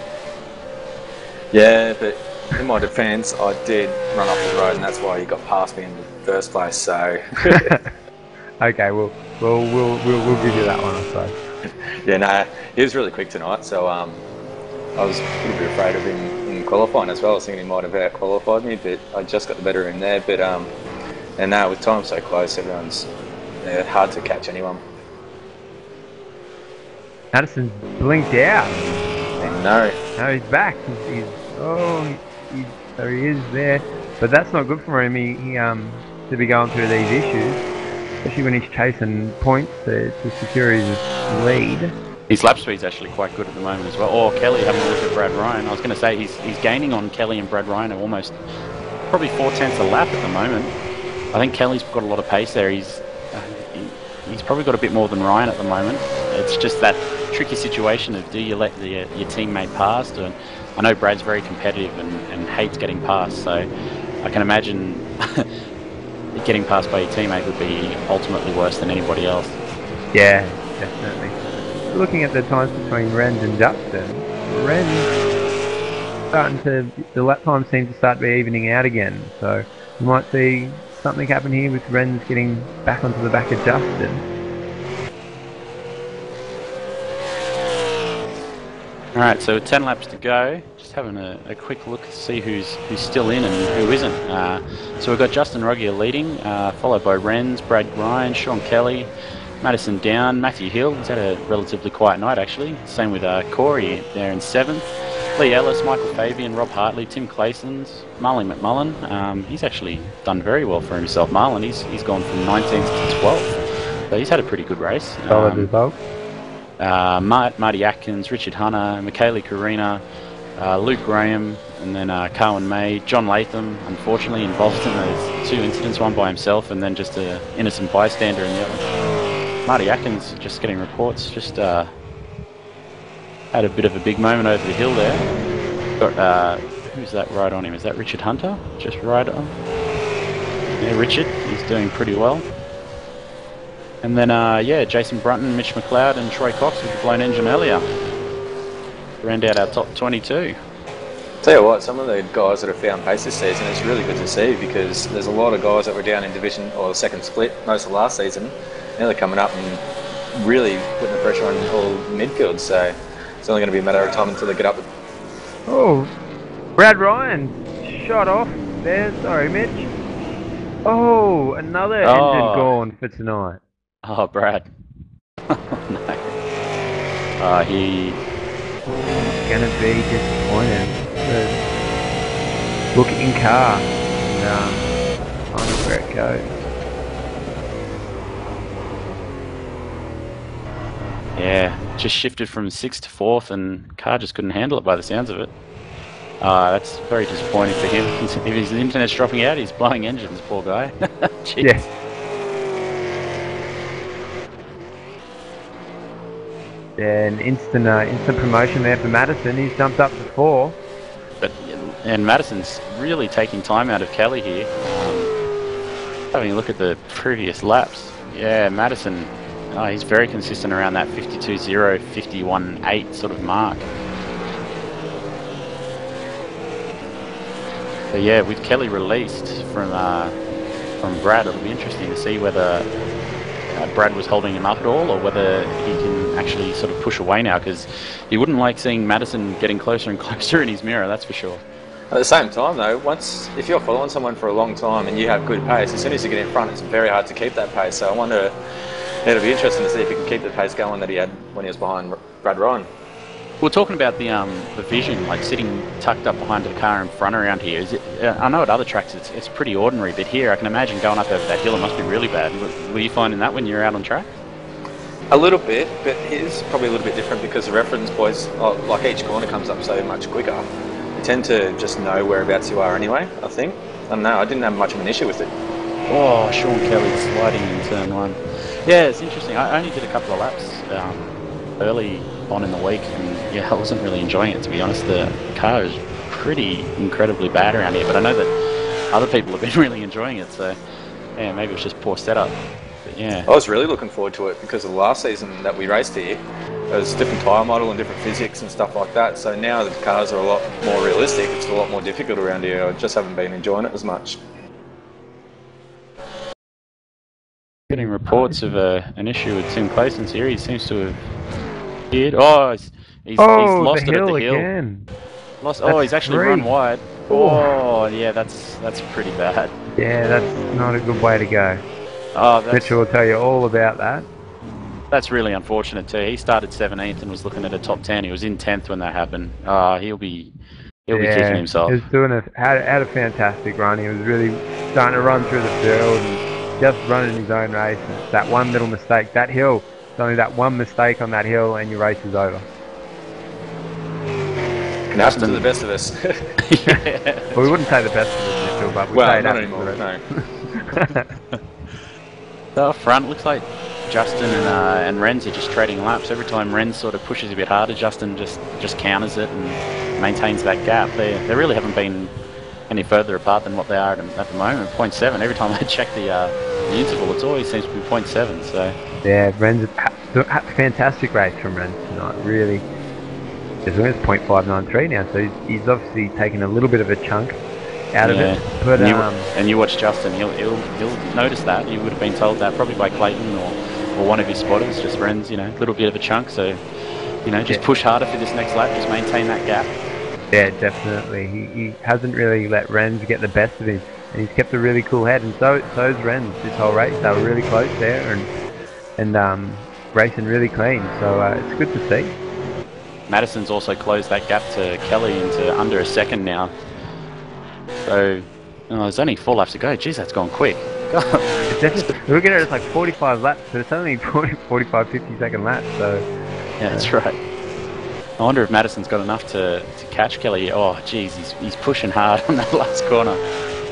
Yeah, but in my defence, I did run off the road, and that's why he got past me in the first place. So, okay, we'll give you that one, I suppose. yeah, no, he was really quick tonight. So, I was a little bit afraid of him in qualifying as well. I was thinking he might have out qualified me, but I just got the better of him there. But and now with time so close, everyone's hard to catch anyone. Madison blinked out. No, he's back. So he is there, but that's not good for him. He to be going through these issues, especially when he's chasing points to secure his lead. His lap speed's actually quite good at the moment as well. Or Kelly, having a look at Brad Ryan. I was going to say he's gaining on Kelly and Brad Ryan at almost probably 4/10 a lap at the moment. I think Kelly's got a lot of pace there. He's probably got a bit more than Ryan at the moment. It's just that tricky situation of do you let your teammate pass? I know Brad's very competitive and hates getting past, so I can imagine getting past by your teammate would be ultimately worse than anybody else. Yeah, definitely. Looking at the times between Renz and Justin, the lap times seem to start to be evening out again, so you might see something happen here with Renz getting back onto the back of Justin. Alright, so 10 laps to go. Just having a quick look to see who's still in and who isn't. So we've got Justin Ruggier leading, followed by Renz, Brad Ryan, Sean Kelly, Madison Down, Matthew Hill. He's had a relatively quiet night actually. Same with Corey there in 7th. Lee Ellis, Michael Fabian, Rob Hartley, Tim Claysons, Marlon McMullen. He's actually done very well for himself. Marlon, he's gone from 19th to 12th. So he's had a pretty good race. Solid result. Marty Atkins, Richard Hunter, Michaela Karina, Luke Graham, and then Carwin May, John Latham, unfortunately involved in those 2 incidents, one by himself and then just an innocent bystander in the other. Marty Atkins, just getting reports, just had a bit of a big moment over the hill there. Got, who's that right on him? Is that Richard Hunter? Just right on. Yeah, Richard, he's doing pretty well. And then, yeah, Jason Brunton, Mitch McLeod and Troy Cox with the blown engine earlier. Round out our top 22. Tell you what, some of the guys that have found pace this season, it's really good to see because there's a lot of guys that were down in division or the second split most of last season. Now they're coming up and really putting the pressure on all midfield, so it's only going to be a matter of time until they get up. Oh, Brad Ryan shot off there. Sorry, Mitch. Oh, another engine gone for tonight. Oh, Brad. Oh, no. He's gonna be disappointed. Look in car and find out where it goes. Yeah, just shifted from 6th to 4th and car just couldn't handle it by the sounds of it. That's very disappointing for him. If his internet's dropping out, he's blowing engines, poor guy. Yeah. And instant promotion there for Madison. He's jumped up to 4. And Madison's really taking time out of Kelly here. Having a look at the previous laps. Yeah, Madison, he's very consistent around that 52.0, 51.8 sort of mark. So yeah, with Kelly released from Brad, it'll be interesting to see whether Brad was holding him up at all or whether he can actually sort of push away now, because he wouldn't like seeing Madison getting closer and closer in his mirror, that's for sure. At the same time though, if you're following someone for a long time and you have good pace, as soon as you get in front it's very hard to keep that pace, so I wonder, it'll be interesting to see if he can keep the pace going that he had when he was behind Brad Ryan. We're talking about the vision, like sitting tucked up behind the car in front around here. Is it? I know at other tracks it's pretty ordinary, but here I can imagine going up over that hill, it must be really bad. Were you finding that when you're out on track? A little bit, but here's probably a little bit different because the reference points, like each corner comes up so much quicker. You tend to just know whereabouts you are anyway, I think. I don't know, I didn't have much of an issue with it. Oh, Sean Kelly sliding in turn 1. Yeah, it's interesting. I only did a couple of laps early on in the week, and yeah, I wasn't really enjoying it, to be honest. The car is pretty incredibly bad around here, but I know that other people have been really enjoying it, so yeah, maybe it was just poor setup. But yeah. I was really looking forward to it because of the last season that we raced here. There was a different tyre model and different physics and stuff like that, so now that the cars are a lot more realistic, it's a lot more difficult around here. I just haven't been enjoying it as much. Getting reports of an issue with Tim Clason's here. He seems to have appeared. Oh, he's lost it at the hill. Again. He's actually run wide. Oh, yeah, that's pretty bad. Yeah, that's not a good way to go. Oh, Mitchell will tell you all about that. That's really unfortunate too. He started 17th and was looking at a top 10. He was in 10th when that happened. He'll be kicking himself. He was had a fantastic run. He was really starting to run through the field and just running his own race. And that one little mistake, that hill, it's only that one mistake on that hill and your race is over. Can happen to the best of us. Yeah. Well, we wouldn't say the best of us, Mitchell, but we'd say not that anymore. No. So up front, looks like Justin and Renz are just trading laps. Every time Renz sort of pushes a bit harder, Justin just counters it and maintains that gap. They really haven't been any further apart than what they are at the moment. 0.7. Every time I check the interval, it always seems to be 0.7. So yeah, Renz fantastic race from Renz tonight. Really, it's 0.593 now, so he's obviously taken a little bit of a chunk out of it. But and you watch Justin, he'll notice that. You would have been told that probably by Clayton or one of his spotters. Just Renz, a little bit of a chunk. So just push harder for this next lap. Just maintain that gap. Yeah, definitely. He hasn't really let Renz get the best of him, and he's kept a really cool head. And so's Renz this whole race. They were really close there and racing really clean. So it's good to see. Madison's also closed that gap to Kelly into under a second now. So there's only 4 laps to go. Jeez, that's gone quick. We're looking at it's like 45 laps, but it's only 45, 50 second laps. So yeah, that's right. I wonder if Madison's got enough to catch Kelly. Oh, geez, he's pushing hard on that last corner.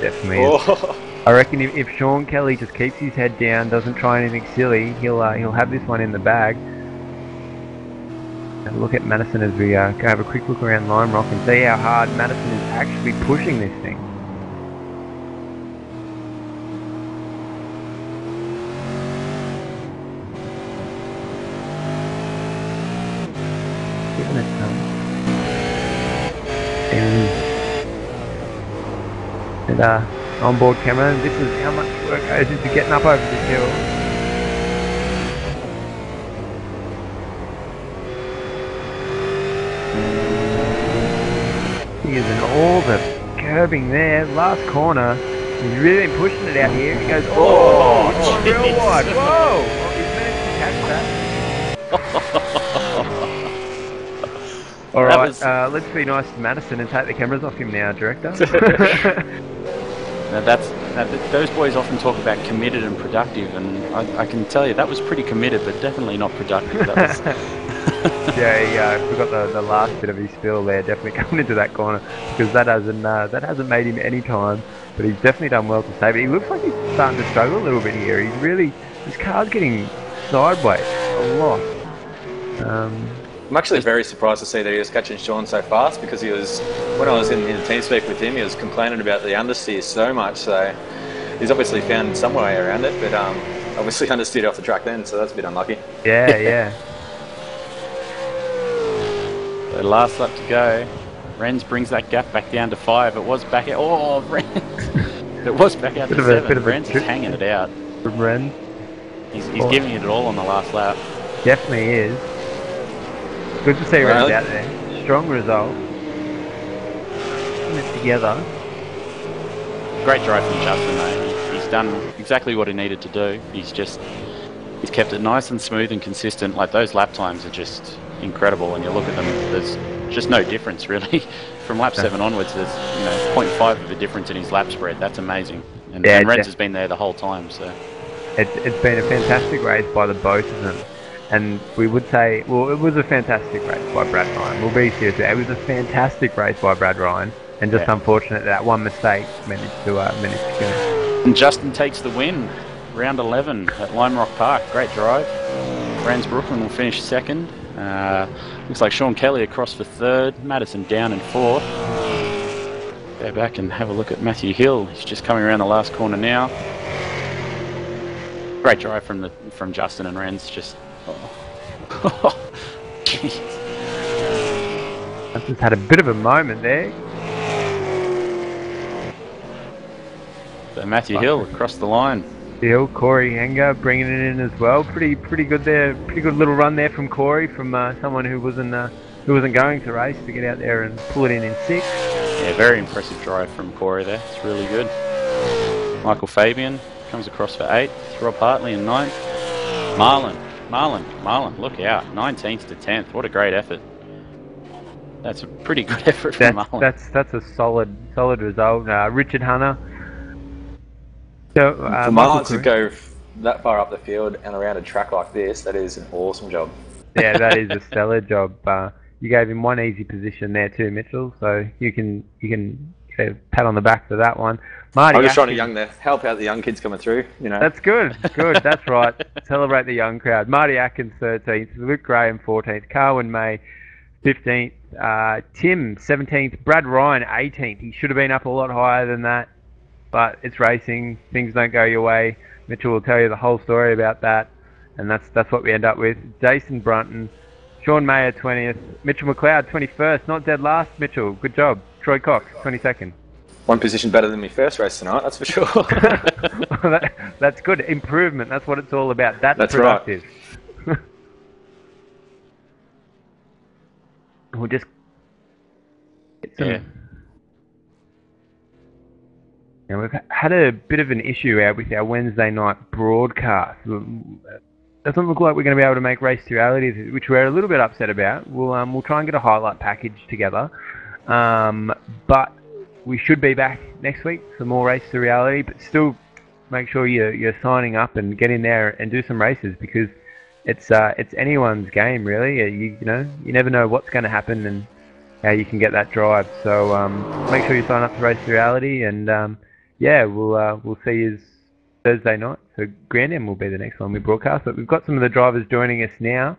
Definitely. Oh. I reckon if Sean Kelly just keeps his head down, doesn't try anything silly, he'll have this one in the bag. And look at Madison as we go have a quick look around Lime Rock and see how hard Madison is actually pushing this thing. Giving it some. And onboard camera, this is how much work goes into getting up over this hill. He is in all the curbing there, last corner. He's really been pushing it out here. He goes, oh real wide. Whoa! Oh, he's managed to catch that. Alright, let's be nice to Madison and take the cameras off him now, Director. Now those boys often talk about committed and productive, and I can tell you that was pretty committed, but definitely not productive. That was yeah, he forgot the last bit of his spill there, definitely coming into that corner, because that hasn't made him any time, but he's definitely done well to save it. He looks like he's starting to struggle a little bit here. His car's getting sideways a lot. I'm actually very surprised to see that he was catching Sean so fast, because when I was in the team speak with him, he was complaining about the understeer so much, so he's obviously found some way around it, but obviously understeered off the track then, so that's a bit unlucky. Yeah. So last lap to go. Renz brings that gap back down to 5. It was back out. Oh, Renz! It was back out to 7. Renz is hanging it out. From Renz. He's giving it all on the last lap. Definitely is. Good to see Renz out there. Strong result. Putting it together. Great drive from Justin though. He's done exactly what he needed to do. He's kept it nice and smooth and consistent. Like those lap times are just incredible. When you look at them, there's just no difference really. From lap 7 onwards, there's 0.5 of a difference in his lap spread. That's amazing. And Renz has been there the whole time. So it's been a fantastic race by the both of them. And we would say, well, it was a fantastic race by Brad Ryan. We'll be serious. It was a fantastic race by Brad Ryan, and just unfortunate that one mistake managed to kill it. And Justin takes the win, round 11 at Lime Rock Park. Great drive. Rans Brooklyn will finish 2nd. Looks like Sean Kelly across for 3rd. Madison down in 4th. Go back and have a look at Matthew Hill. He's just coming around the last corner now. Great drive from Justin and Renz. Just jeez. Justin's had a bit of a moment there. So Matthew Hill across the line. Hill, Corey Henger bringing it in as well. Pretty good there. Pretty good little run there from Corey, from someone who wasn't going to race, to get out there and pull it in 6. Yeah, very impressive drive from Corey there. It's really good. Michael Fabian comes across for 8th. Rob Hartley in 9th. Marlon, look out. 19th to 10th. What a great effort. That's a pretty good effort from Marlon. That's a solid result. Richard Hunter. So, for Marlon to go that far up the field and around a track like this, that is an awesome job. Yeah, that is a stellar job. You gave him one easy position there too, Mitchell. So you can get a pat on the back for that one. Marty, I'm just trying to help out the young kids coming through. You know. That's good. That's right. Celebrate the young crowd. Marty Atkins 13th, Luke Graham 14th, Carwin May 15th, Tim 17th, Brad Ryan 18th. He should have been up a lot higher than that, but it's racing. Things don't go your way. Mitchell will tell you the whole story about that, and that's what we end up with. Jason Brunton, Sean Mayer 20th, Mitchell McLeod 21st. Not dead last, Mitchell. Good job. Troy Cox 22nd. One position better than my first race tonight, that's for sure. Well, that's good. Improvement, that's what it's all about. That's productive. Right. We'll just get some... Now, we've had a bit of an issue out with our Wednesday night broadcast. Doesn't look like we're going to be able to make Race to Reality, which we're a little bit upset about. We'll try and get a highlight package together. But we should be back next week for more Race to Reality, but still make sure you're signing up and get in there and do some races, because it's anyone's game, really. You never know what's going to happen and how you can get that drive. So make sure you sign up to Race to Reality, and we'll see you Thursday night. So Grand Am will be the next one we broadcast, but we've got some of the drivers joining us now.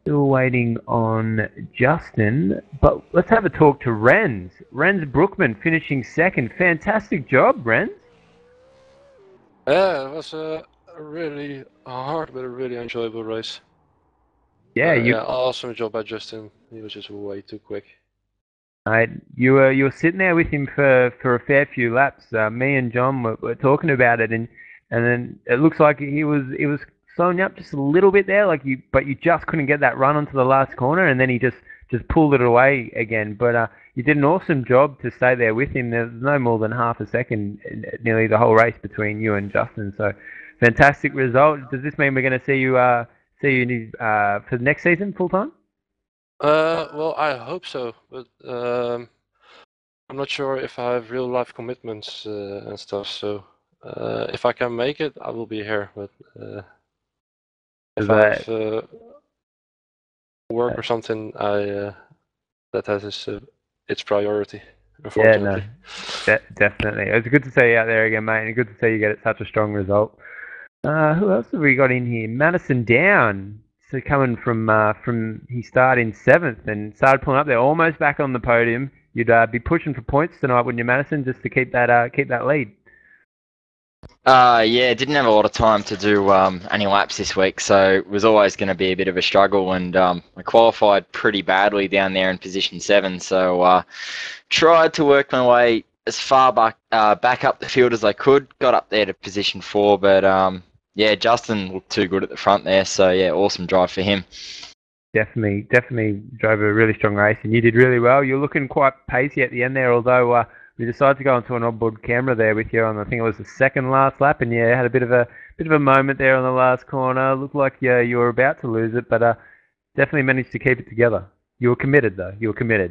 Still waiting on Justin, but let's have a talk to Renz. Renz Brookman finishing 2nd. Fantastic job, Renz. Yeah, it was a really hard but a really enjoyable race. Yeah, awesome job by Justin. He was just way too quick. You were sitting there with him for a fair few laps. Me and John were talking about it, and then it looks like he was slowing up just a little bit there, but you just couldn't get that run onto the last corner, and then he just pulled it away again. But you did an awesome job to stay there with him. There's no more than half a second, nearly the whole race between you and Justin. So fantastic result. Does this mean we're going to see you for next season full time? Well, I hope so, but I'm not sure if I have real life commitments and stuff. So if I can make it, I will be here. But if I have work or something, that has its priority. Unfortunately. Yeah, no, definitely. It's good to see you out there again, mate, and good to see you get such a strong result. Who else have we got in here? Madison Down. So coming from he started in 7th and started pulling up there, almost back on the podium. You'd be pushing for points tonight, wouldn't you, Madison, just to keep that lead? Yeah, didn't have a lot of time to do any laps this week, so it was always going to be a bit of a struggle, and I qualified pretty badly down there in position 7, so tried to work my way as far back up the field as I could. Got up there to position 4, but yeah, Justin looked too good at the front there, so yeah, awesome drive for him. Definitely drove a really strong race, and you did really well. You're looking quite pacey at the end there, although we decided to go onto an onboard camera there with you on, I think it was the second last lap, and yeah, had a bit of a moment there on the last corner. Looked like you were about to lose it, but definitely managed to keep it together. You were committed though.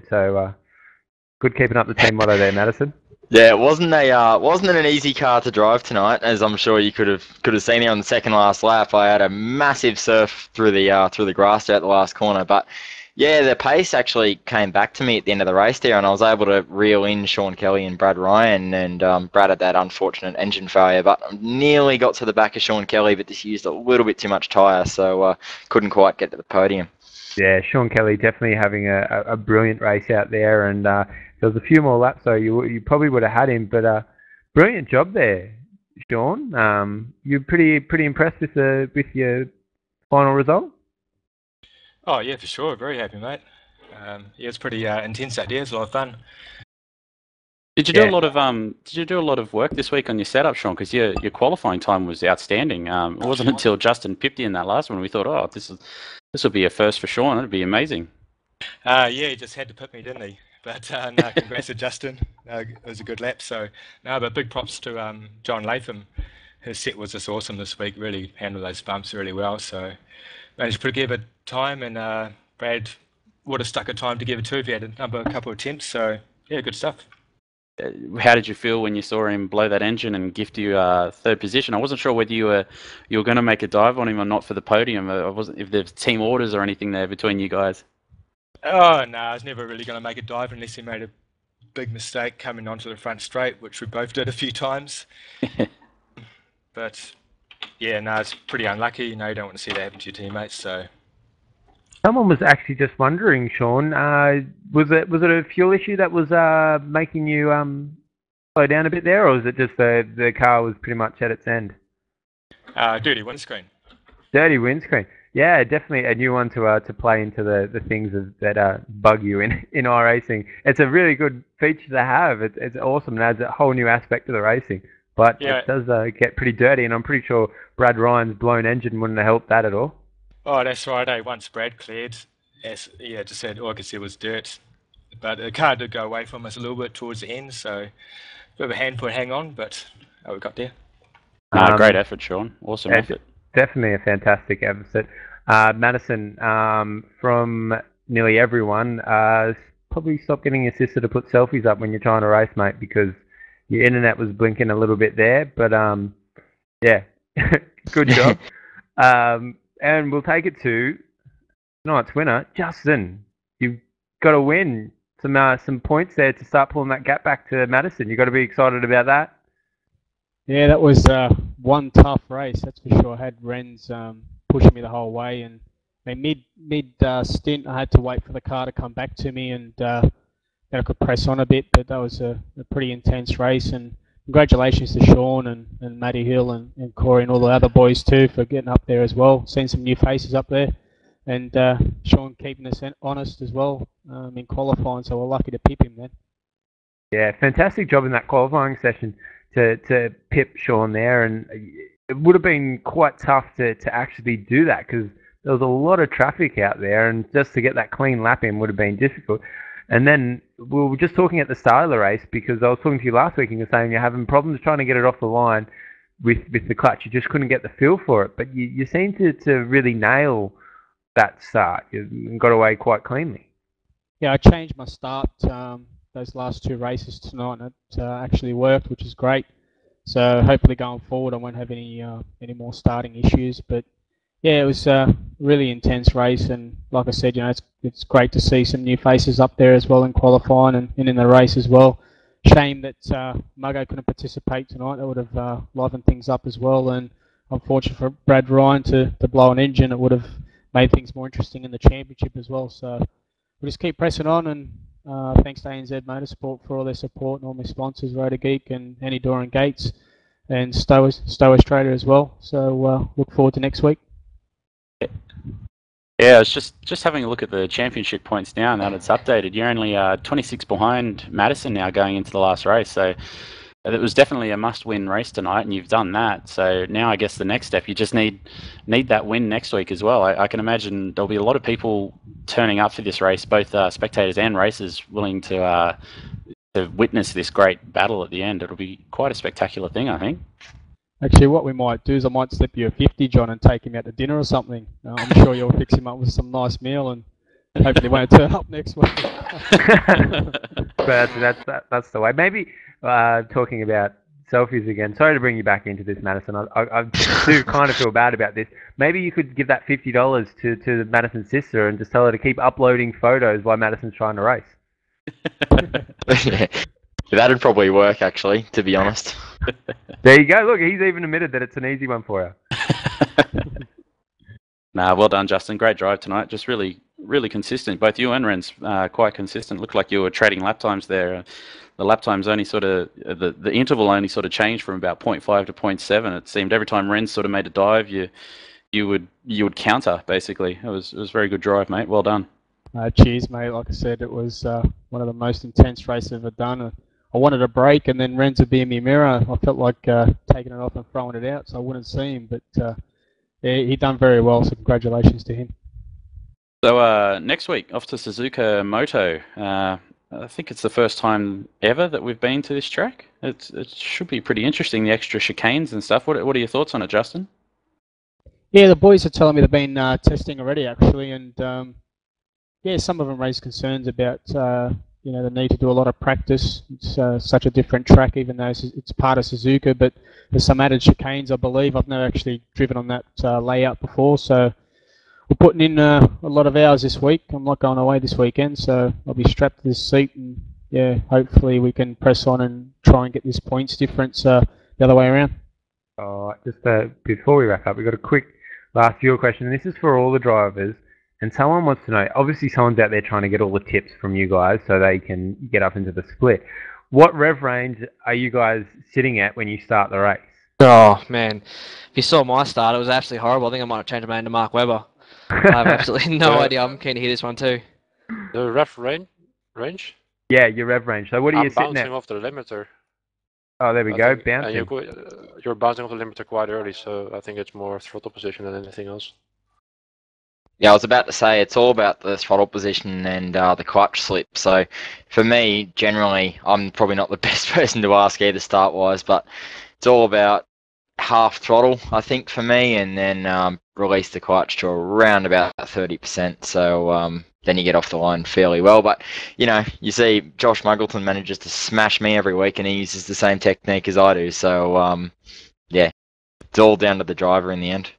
So good keeping up the team motto there, Madison. Yeah, it wasn't an easy car to drive tonight, as I'm sure you could have seen here on the second last lap. I had a massive surf through the grass there at the last corner, but yeah, the pace actually came back to me at the end of the race there, and I was able to reel in Sean Kelly and Brad Ryan, and Brad had that unfortunate engine failure, but nearly got to the back of Sean Kelly, but just used a little bit too much tyre, so couldn't quite get to the podium. Yeah, Sean Kelly definitely having a brilliant race out there, and there was a few more laps, so you probably would have had him. But brilliant job there, Sean. You're pretty impressed with your final result. Oh yeah, for sure. Very happy, mate. Yeah, it's pretty intense out there. It's a lot of fun. Did you do a lot of work this week on your setup, Sean? Because your qualifying time was outstanding. It wasn't until Justin pipped you in that last one we thought, oh, this will be a first for Sean. It'd be amazing. Yeah, he just had to put me, didn't he? But no, congrats to Justin. It was a good lap. So no, but big props to John Latham. His set was just awesome this week. Really handled those bumps really well. So managed to put together time, and Brad would have stuck a time together too if he had a couple of attempts. So yeah, good stuff. How did you feel when you saw him blow that engine and gift you third position? I wasn't sure whether you were going to make a dive on him or not for the podium. I wasn't if there's team orders or anything there between you guys. Oh no, I was never really going to make a dive unless he made a big mistake coming onto the front straight, which we both did a few times. But yeah, no, it's pretty unlucky. You know, you don't want to see that happen to your teammates. So. Someone was actually just wondering, Sean, was it a fuel issue that was making you slow down a bit there, or was it just the car was pretty much at its end? Dirty windscreen. Dirty windscreen. Yeah, definitely a new one to play into the things that bug you in Iracing. It's a really good feature to have. It's awesome and adds a whole new aspect to the racing. But yeah, it does get pretty dirty, and I'm pretty sure Brad Ryan's blown engine wouldn't have helped that at all. Oh, that's right. Once Brad cleared, just said all I could see was dirt. But the car did go away from us a little bit towards the end, so a bit of a handful to hang on, but we got there. Great effort, Sean. Awesome effort. Definitely a fantastic effort. Madison, from nearly everyone, probably stop getting your sister to put selfies up when you're trying to race, mate, because your internet was blinking a little bit there. But yeah, good job. And we'll take it to tonight's winner, Justin. You've got to win some points there to start pulling that gap back to Madison. You've got to be excited about that. Yeah, that was one tough race, that's for sure. I had Renz pushing me the whole way, and mid stint I had to wait for the car to come back to me, and then I could press on a bit, but that was a pretty intense race. And congratulations to Sean and Matty Hill and Corey and all the other boys too for getting up there as well. Seen some new faces up there, and Sean keeping us honest as well in qualifying, so we're lucky to pip him then. Yeah, fantastic job in that qualifying session to pip Sean there, and it would have been quite tough to actually do that because there was a lot of traffic out there, and just to get that clean lap in would have been difficult. And then we were just talking at the start of the race, because I was talking to you last week and you're saying you're having problems trying to get it off the line with the clutch. You just couldn't get the feel for it. But you seem to really nail that start. You got away quite cleanly. Yeah, I changed my start those last two races tonight, and it actually worked, which is great. So hopefully going forward I won't have any more starting issues. But yeah, it was a really intense race, and like I said, it's great to see some new faces up there as well in qualifying and in the race as well. Shame that Muggo couldn't participate tonight. That would have livened things up as well, and unfortunate for Brad Ryan to blow an engine. It would have made things more interesting in the championship as well. So we'll just keep pressing on, and thanks to ANZ Motorsport for all their support and all my sponsors, Rotor Geek and Anidor and Gates, and Stowe Australia as well. So look forward to next week. Yeah, I was just having a look at the championship points now that it's updated. You're only 26 behind Madison now going into the last race, so it was definitely a must-win race tonight, and you've done that. So now I guess the next step, you just need that win next week as well. I can imagine there'll be a lot of people turning up for this race, both spectators and racers, willing to witness this great battle at the end. It'll be quite a spectacular thing, I think. Actually, what we might do is I might slip you a 50, John, and take him out to dinner or something. I'm sure you'll fix him up with some nice meal, and hopefully won't turn up next week. But that's the way. Maybe talking about selfies again. Sorry to bring you back into this, Madison. I do kind of feel bad about this. Maybe you could give that $50 to Madison's sister and just tell her to keep uploading photos while Madison's trying to race. Yeah. That'd probably work, actually, to be honest. There you go. Look, he's even admitted that it's an easy one for you. Well done, Justin. Great drive tonight. Just really really consistent. Both you and Ren's quite consistent. Looked like you were trading lap times there. The lap times only sort of the interval only sort of changed from about 0.5 to 0.7. It seemed every time Ren sort of made a dive, you would counter basically. It was a very good drive, mate. Well done. Cheers, mate. Like I said, it was one of the most intense races I've ever done. I wanted a break, and then Ren to be in my mirror. I felt like taking it off and throwing it out, so I wouldn't see him. But yeah, he done very well. So congratulations to him. So next week off to Suzuka Moto. I think it's the first time ever that we've been to this track. It should be pretty interesting. The extra chicanes and stuff. What are your thoughts on it, Justin? Yeah, the boys are telling me they've been testing already, actually, and yeah, some of them raised concerns about the need to do a lot of practice. It's such a different track, even though it's part of Suzuka, but there's some added chicanes, I believe. I've never actually driven on that layout before, so we're putting in a lot of hours this week. I'm not going away this weekend, so I'll be strapped to this seat, and yeah, hopefully we can press on and try and get this points difference the other way around. Just before we wrap up, we've got a quick last viewer question. This is for all the drivers. And someone wants to know, obviously someone's out there trying to get all the tips from you guys so they can get up into the split. What rev range are you guys sitting at when you start the race? Oh, man. If you saw my start, it was absolutely horrible. I think I might have changed my name to Mark Webber. I have absolutely no idea. I'm keen to hear this one too. The ref range? Yeah, your rev range. So what are you sitting at? I'm bouncing off the limiter. Oh, there we go, bouncing. You're bouncing off the limiter quite early, so I think it's more throttle position than anything else. Yeah, I was about to say it's all about the throttle position and the clutch slip. So for me, generally, I'm probably not the best person to ask either start-wise, but it's all about half throttle, I think, for me, and then release the clutch to around about 30%. So then you get off the line fairly well. But, you see Josh Muggleton manages to smash me every week, and he uses the same technique as I do. So, yeah, it's all down to the driver in the end.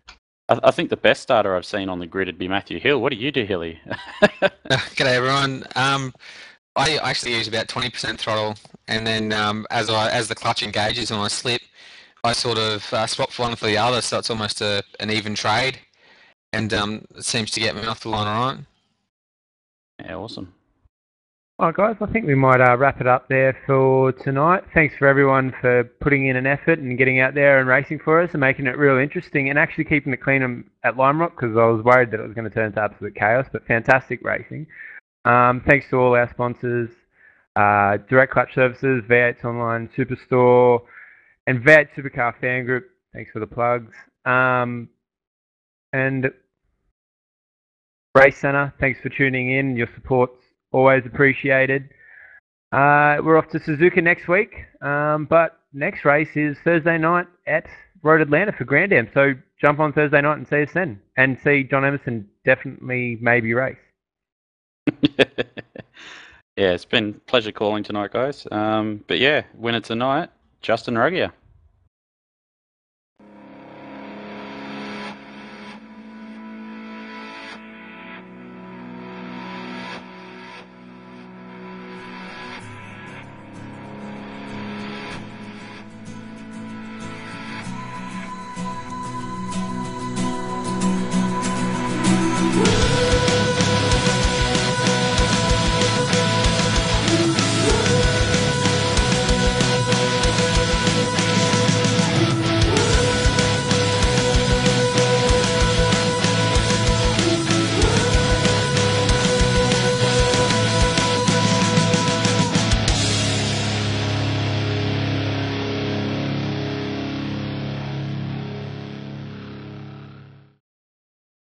I think the best starter I've seen on the grid would be Matthew Hill. What do you do, Hilly? G'day, everyone. I actually use about 20% throttle, and then as the clutch engages on a slip, I sort of swap for one for the other, so it's almost an even trade, and it seems to get me off the line all right. Yeah, awesome. Well, guys, I think we might wrap it up there for tonight. Thanks for everyone for putting in an effort and getting out there and racing for us and making it real interesting and actually keeping it clean at Lime Rock, because I was worried that it was going to turn into absolute chaos, but fantastic racing. Thanks to all our sponsors, Direct Clutch Services, v8sonline, Superstore, and V8 Supercar Fan Group. Thanks for the plugs. And Race Centre, thanks for tuning in. Your support's always appreciated. We're off to Suzuka next week, but next race is Thursday night at Road Atlanta for Grand Am. So jump on Thursday night and see us then, and see John Emerson definitely maybe race. Yeah, it's been a pleasure calling tonight, guys. But yeah, winner tonight, Justin Ruggier.